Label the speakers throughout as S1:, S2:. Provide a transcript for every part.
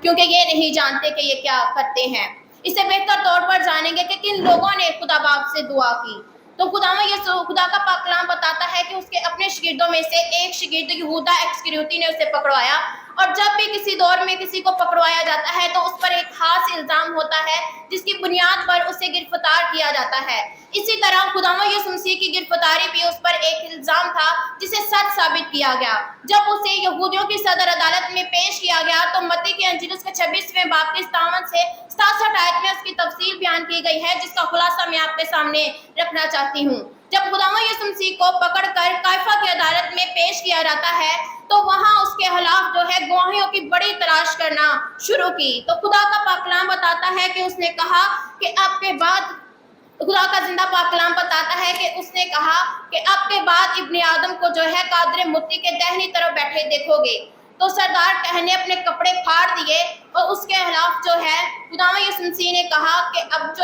S1: کیونکہ یہ نہیں جانتے کہ یہ کیا کرتے ہیں۔ اسے بہتر طور پر جانیں گے کہ کن لوگوں نے خدا باپ سے دعا کی۔ تو خدا کا پاک کلام بتاتا ہے کہ اس کے اپنے شاگردوں میں سے ایک شاگرد یہودا اسکریوتی نے اسے پکڑوایا، اور جب بھی کسی دور میں کسی کو پکڑوایا جاتا ہے تو اس پر ایک خاص الزام ہوتا ہے جس کی بنیاد پر اسے گرفتار کیا جاتا ہے۔ اسی طرح خداوند یسوع مسیح کی گرفتاری بھی اس پر ایک الزام تھا جسے سچ ثابت کیا گیا۔ جب اسے یہودیوں کی صدر عدالت میں پیش کیا گیا تو متی کی انجیل اس کے 26ویں باب کے 57 سے 67 آیت میں اس کی تفصیل بیان کی گئی ہے، جس کا خلاصہ میں آپ کے سامنے رکھنا چاہتی ہوں۔ جب خداوند یسوع مسیح کو پکڑ کر کیفا کی عدالت میں پیش کیا جاتا ہے تو وہاں اس کے خلاف جو ہے گواہیوں کی بڑی تلاش کرنا شروع کی۔ تو خدا کا پاک کلام بتاتا ہے کہ اس نے کہا کہ اب کے بعد خدا کا زندہ پاک کلام بتاتا ہے کہ اس نے کہا کہ اب کے بعد ابن آدم کو جو ہے قادر متی کے دہنی طرف بیٹھے دیکھو گے۔ تو سردار کہہ نے اپنے کپڑے پھاڑ دیے اور اس کے خلاف جو ہے خداوند یسوع مسیح نے کہا کہ اب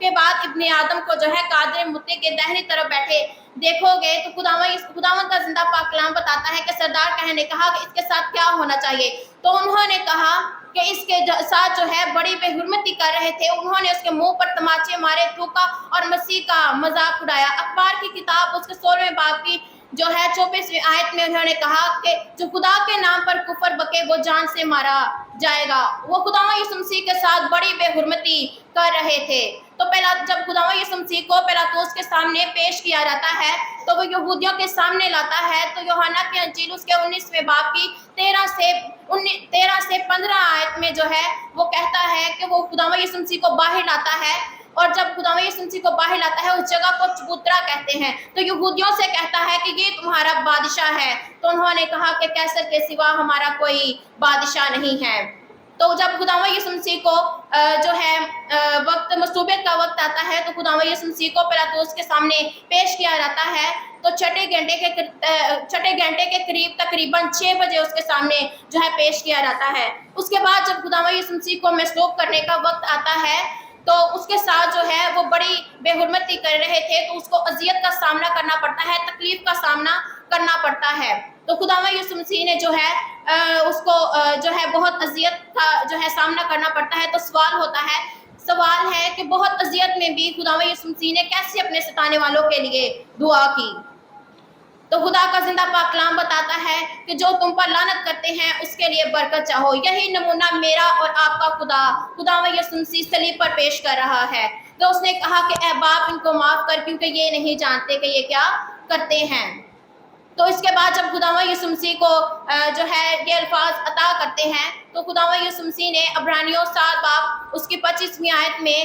S1: کے بعد ابن آدم کو جو ہے قادر متی کے دہنی طرف بیٹھے دیکھو گے۔ تو خداوند کا زندہ پاک کلام بتاتا ہے کہ سردار کہہ نے کہا کہ اس کے ساتھ کیا ہونا چاہیے؟ تو انہوں نے کہا کہ اس کے ساتھ جو ہے بڑی بے حرمتی کر رہے تھے۔ انہوں نے اس کے منہ پر تماچے مارے، تھوکا اور مسیح کا مذاق اڑایا۔ اخبار کی کتاب اس کے 16ویں باب کی جو ہے 24ویں آیت میں انہوں نے کہا کہ جو خدا کے نام پر کفر بکے وہ جان سے مارا جائے گا۔ وہ خداوند یسوع مسیح کے ساتھ بڑی بے حرمتی کر رہے تھے۔ تو جب خداوند یسوع مسیح کو پیلاطس کے سامنے پیش کیا جاتا ہے تو وہ یہودیوں کے سامنے لاتا ہے۔ تو یوحنا کی انجیل اس کے 19ویں باب کی 13 سے 15 آیت میں جو ہے وہ کہتا ہے کہ وہ خداوند یسوع مسیح کو باہر لاتا ہے، اور جب خداوند یسوع مسیح کو باہر لاتا ہے اس جگہ کو چبوترا کہتے ہیں۔ تو یہودیوں سے کہتا ہے کہ یہ تمہارا بادشاہ ہے۔ تو انہوں نے کہا کہ قیصر کے سوا ہمارا کوئی بادشاہ نہیں ہے۔ تو جب خداوند یسوع مسیح کو جو ہے وقت مصلوبیت کا وقت آتا ہے تو خداوند یسوع مسیح کو پیلاطس کے سامنے پیش کیا جاتا ہے۔ تو چھٹے گھنٹے کے قریب تقریباً 6 بجے اس کے سامنے جو ہے پیش کیا جاتا ہے۔ اس کے بعد جب خداوند یسوع مسیح کو مصلوب کرنے کا وقت آتا ہے تو اس کے ساتھ جو ہے وہ بڑی بے حرمتی کر رہے تھے، تو اس کو اذیت کا سامنا کرنا پڑتا ہے، تکلیف کا سامنا کرنا پڑتا ہے۔ تو خداوند یسوع مسیح نے جو ہے اس کو جو ہے بہت اذیت کا جو ہے سامنا کرنا پڑتا ہے۔ تو سوال ہے کہ بہت اذیت میں بھی خداوند یسوع مسیح نے کیسے اپنے ستانے والوں کے لیے دعا کی؟ تو خدا کا زندہ پاک کلام بتاتا ہے کہ جو تم پر لعنت کرتے ہیں اس کے لیے برکت چاہو۔ یہی نمونہ میرا اور آپ کا خداوند یسوع مسیح صلیب پر پیش کر رہا ہے۔ تو اس نے کہا کہ اے باپ ان کو معاف کر، کیونکہ یہ نہیں جانتے کہ یہ کیا کرتے ہیں۔ تو اس کے بعد جب خداوند یسوع مسیح کو جو ہے یہ الفاظ عطا کرتے ہیں تو خداوند یسوع مسیح نے عبرانیوں 7 باب اس کی 25ویں آیت میں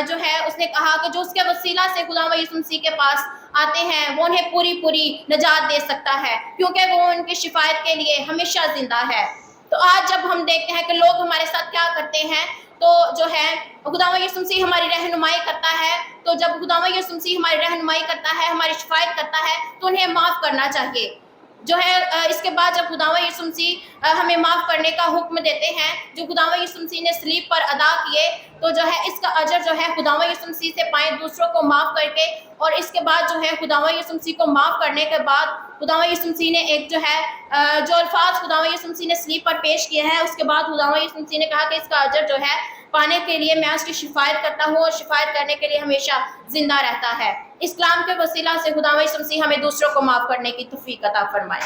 S1: جو ہے اس نے کہا کہ جو اس کے وسیلہ سے خداوند یسوع مسیح کے پاس آتے ہیں وہ انہیں پوری نجات دے سکتا ہے، کیونکہ وہ ان کی شفاعت کے لیے ہمیشہ زندہ ہے۔ تو آج جب ہم دیکھتے ہیں کہ لوگ ہمارے ساتھ کیا کرتے ہیں تو جو ہے خداوند یسوع مسیح ہماری رہنمائی کرتا ہے۔ تو جب خداوند یسوع مسیح ہماری رہنمائی کرتا ہے، ہماری شفاعت کرتا ہے تو انہیں معاف کرنا چاہیے۔ جو ہے اس کے بعد جب خداوند یسوع مسیح ہمیں معاف کرنے کا حکم دیتے ہیں جو خداوند یسوع مسیح نے صلیب پر ادا کیے، تو جو ہے اس کا اجر جو ہے خداوند یسوع مسیح سے پائیں دوسروں کو معاف کر کے۔ اور اس کے بعد جو ہے خداوند یسوع مسیح کو معاف کرنے کے بعد خداوند یسوع مسیح نے ایک جو ہے جو الفاظ خداوند یسوع مسیح نے صلیب پر پیش کیے ہیں، اس کے بعد خداوند یسوع مسیح نے کہا کہ اس کا اجر جو ہے پانے کے لیے میں اس کی شفاعت کرتا ہوں اور شفاعت کرنے کے لیے ہمیشہ زندہ رہتا ہے۔ اس کلام کے وسیلہ سے خداوند یسوع مسیح ہمیں دوسروں کو معاف کرنے کی توفیق عطا فرمائے۔